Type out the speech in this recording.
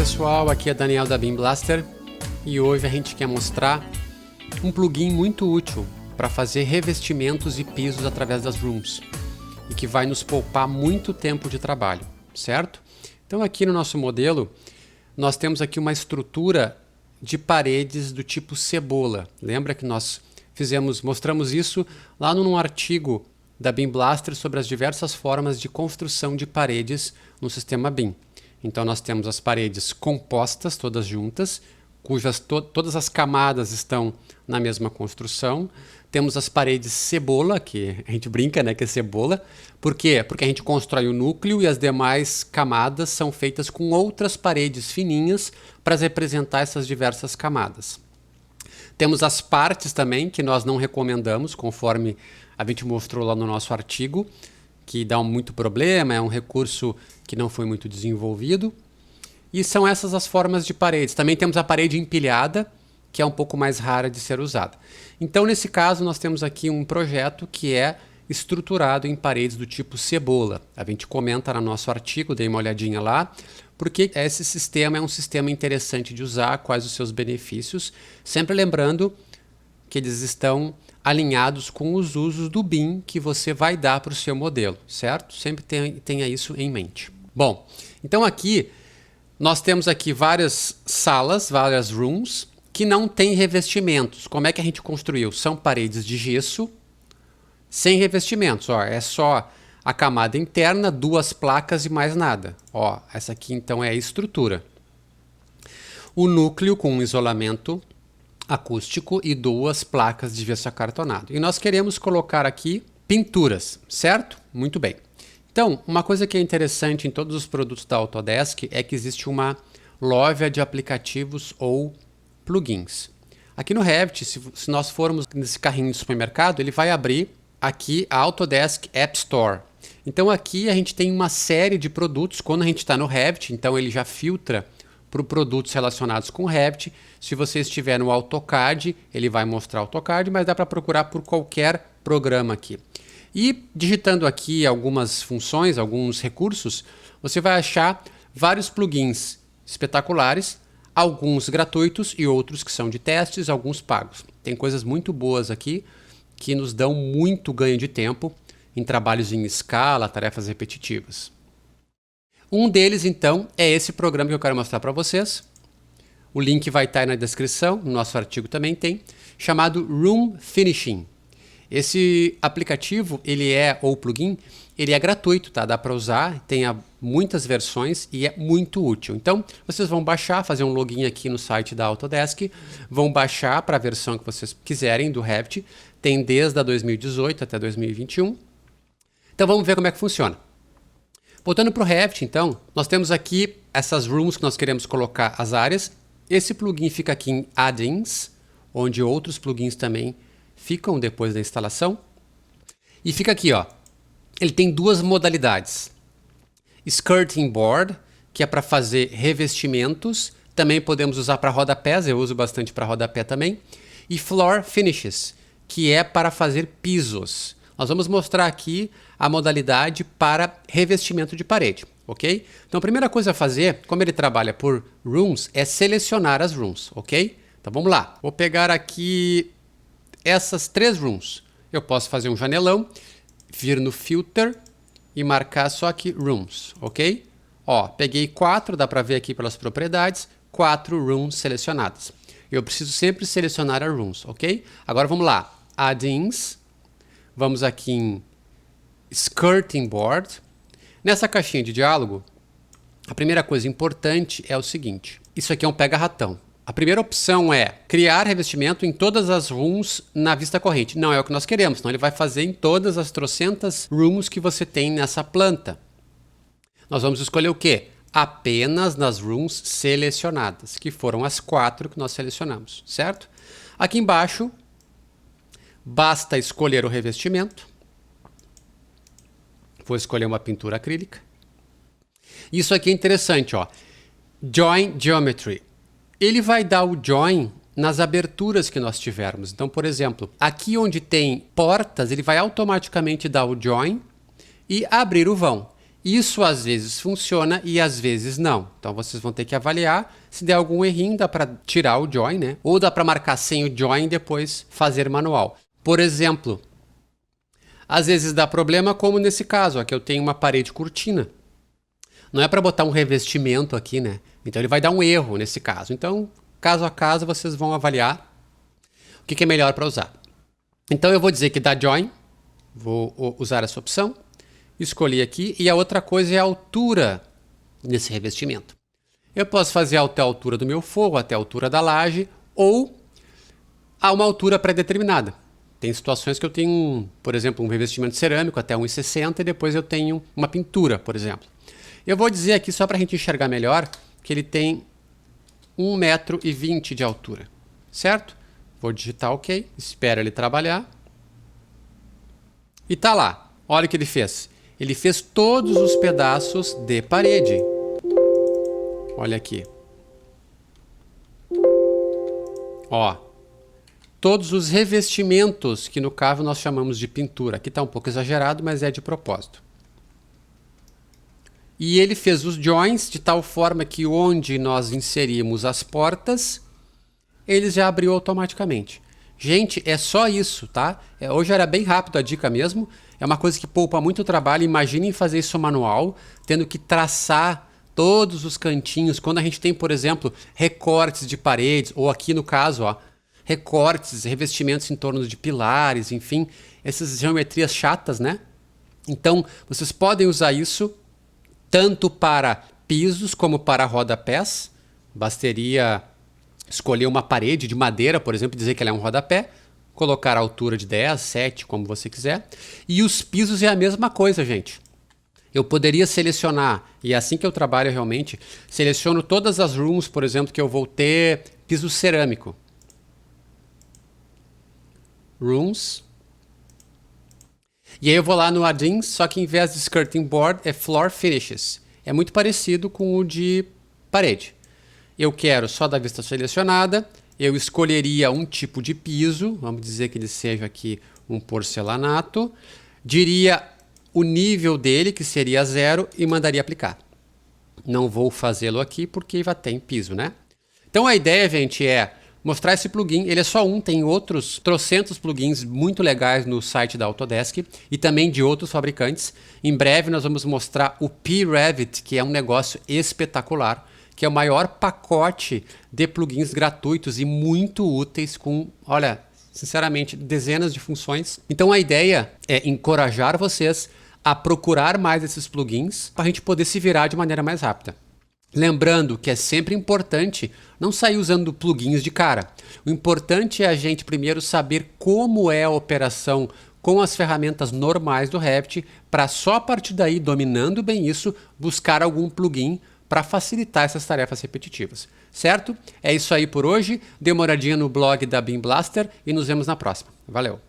pessoal, aqui é Daniel da Beam Blaster e hoje a gente quer mostrar um plugin muito útil para fazer revestimentos e pisos através das rooms e que vai nos poupar muito tempo de trabalho, certo? Então aqui no nosso modelo nós temos aqui uma estrutura de paredes do tipo cebola. Lembra que nós mostramos isso lá num artigo da Beam Blaster sobre as diversas formas de construção de paredes no sistema Beam. Então nós temos as paredes compostas, todas juntas, cujas todas as camadas estão na mesma construção. Temos as paredes cebola, que a gente brinca, né, que é cebola. Por quê? Porque a gente constrói o núcleo e as demais camadas são feitas com outras paredes fininhas para representar essas diversas camadas. Temos as partes também, que nós não recomendamos, conforme a gente mostrou lá no nosso artigo, que dá muito problema, é um recurso que não foi muito desenvolvido. E são essas as formas de paredes. Também temos a parede empilhada, que é um pouco mais rara de ser usada. Então, nesse caso, nós temos aqui um projeto que é estruturado em paredes do tipo cebola. A gente comenta no nosso artigo, dei uma olhadinha lá, porque esse sistema é um sistema interessante de usar, quais os seus benefícios, sempre lembrando que eles estão alinhados com os usos do BIM que você vai dar para o seu modelo, certo? Sempre tenha isso em mente. Bom, então aqui nós temos aqui várias salas, várias rooms, que não tem revestimentos. Como é que a gente construiu? São paredes de gesso sem revestimentos. Ó, é só a camada interna, duas placas e mais nada. Ó, essa aqui então é a estrutura. O núcleo com um isolamento acústico e duas placas de gesso acartonado. E nós queremos colocar aqui pinturas, certo? Muito bem. Então, uma coisa que é interessante em todos os produtos da Autodesk é que existe uma loja de aplicativos ou plugins. Aqui no Revit, se nós formos nesse carrinho de supermercado, ele vai abrir aqui a Autodesk App Store. Então aqui a gente tem uma série de produtos. Quando a gente está no Revit, então ele já filtra para produtos relacionados com Revit. Se você estiver no AutoCAD, ele vai mostrar AutoCAD, mas dá para procurar por qualquer programa aqui. E digitando aqui algumas funções, alguns recursos, você vai achar vários plugins espetaculares, alguns gratuitos e outros que são de testes, alguns pagos. Tem coisas muito boas aqui que nos dão muito ganho de tempo em trabalhos em escala, tarefas repetitivas. Um deles, então, é esse programa que eu quero mostrar para vocês. O link vai estar aí na descrição, no nosso artigo também tem, chamado Room Finishing. Esse aplicativo, ou plugin, ele é gratuito, tá? Dá para usar, tem muitas versões e é muito útil. Então, vocês vão baixar, fazer um login aqui no site da Autodesk, vão baixar para a versão que vocês quiserem do Revit, tem desde a 2018 até 2021. Então, vamos ver como é que funciona. Voltando para o Revit, então, nós temos aqui essas rooms que nós queremos colocar as áreas. Esse plugin fica aqui em Add-ins, onde outros plugins também ficam depois da instalação. E fica aqui, ó. Ele tem duas modalidades. Skirting Board, que é para fazer revestimentos. Também podemos usar para rodapés, eu uso bastante para rodapé também. E Floor Finishes, que é para fazer pisos. Nós vamos mostrar aqui a modalidade para revestimento de parede, ok? Então a primeira coisa a fazer, como ele trabalha por rooms, é selecionar as rooms, ok? Então vamos lá. Vou pegar aqui essas três rooms. Eu posso fazer um janelão, vir no Filter e marcar só aqui Rooms, ok? Ó, peguei 4, dá para ver aqui pelas propriedades, 4 rooms selecionadas. Eu preciso sempre selecionar as rooms, ok? Agora vamos lá. Add-ins. Vamos aqui em Skirting Board. Nessa caixinha de diálogo, a primeira coisa importante é o seguinte. Isso aqui é um pega-ratão. A primeira opção é criar revestimento em todas as rooms na vista corrente. Não é o que nós queremos, senão ele vai fazer em todas as trocentas rooms que você tem nessa planta. Nós vamos escolher o quê? Apenas nas rooms selecionadas, que foram as 4 que nós selecionamos, certo? Aqui embaixo, basta escolher o revestimento. Vou escolher uma pintura acrílica. Isso aqui é interessante, ó. Join Geometry. Ele vai dar o join nas aberturas que nós tivermos. Então, por exemplo, aqui onde tem portas, ele vai automaticamente dar o join e abrir o vão. Isso às vezes funciona e às vezes não. Então vocês vão ter que avaliar. Se der algum errinho, dá para tirar o join, né? Ou dá para marcar sem o join e depois fazer manual. Por exemplo, às vezes dá problema, como nesse caso, aqui eu tenho uma parede cortina. Não é para botar um revestimento aqui, né? Então ele vai dar um erro nesse caso. Então, caso a caso, vocês vão avaliar o que é melhor para usar. Então eu vou dizer que dá join, vou usar essa opção, escolhi aqui, e a outra coisa é a altura nesse revestimento. Eu posso fazer até a altura do meu forro, até a altura da laje, ou a uma altura pré-determinada. Tem situações que eu tenho, por exemplo, um revestimento cerâmico até 1,60 e depois eu tenho uma pintura, por exemplo. Eu vou dizer aqui, só para a gente enxergar melhor, que ele tem 1,20 m de altura, certo? Vou digitar OK, espero ele trabalhar. E tá lá, olha o que ele fez. Ele fez todos os pedaços de parede. Olha aqui. Ó, todos os revestimentos, que no caso nós chamamos de pintura. Aqui está um pouco exagerado, mas é de propósito. E ele fez os joins de tal forma que onde nós inserimos as portas, ele já abriu automaticamente. Gente, é só isso, tá? Hoje era bem rápido a dica mesmo. É uma coisa que poupa muito trabalho. Imaginem fazer isso manual, tendo que traçar todos os cantinhos. Quando a gente tem, por exemplo, recortes de paredes, ou aqui no caso, ó, recortes, revestimentos em torno de pilares, enfim, essas geometrias chatas, né? Então, vocês podem usar isso tanto para pisos como para rodapés. Bastaria escolher uma parede de madeira, por exemplo, dizer que ela é um rodapé, colocar a altura de 10, 7, como você quiser. E os pisos é a mesma coisa, gente. Eu poderia selecionar, e é assim que eu trabalho realmente, seleciono todas as rooms, por exemplo, que eu vou ter piso cerâmico. Rooms. E aí eu vou lá no add-ins, só que em vez de skirting board é floor finishes. É muito parecido com o de parede. Eu quero só da vista selecionada, eu escolheria um tipo de piso, vamos dizer que ele seja aqui um porcelanato, diria o nível dele, que seria 0, e mandaria aplicar. Não vou fazê-lo aqui porque já tem piso, né? Então a ideia, gente, é mostrar esse plugin. Ele é só um, tem outros trocentos plugins muito legais no site da Autodesk e também de outros fabricantes. Em breve nós vamos mostrar o P-Revit, que é um negócio espetacular, que é o maior pacote de plugins gratuitos e muito úteis com, olha, sinceramente, dezenas de funções. Então a ideia é encorajar vocês a procurar mais esses plugins para a gente poder se virar de maneira mais rápida. Lembrando que é sempre importante não sair usando plugins de cara. O importante é a gente primeiro saber como é a operação com as ferramentas normais do Revit, para só a partir daí, dominando bem isso, buscar algum plugin para facilitar essas tarefas repetitivas. Certo? É isso aí por hoje. Dê uma olhadinha no blog da BIM Blaster e nos vemos na próxima. Valeu!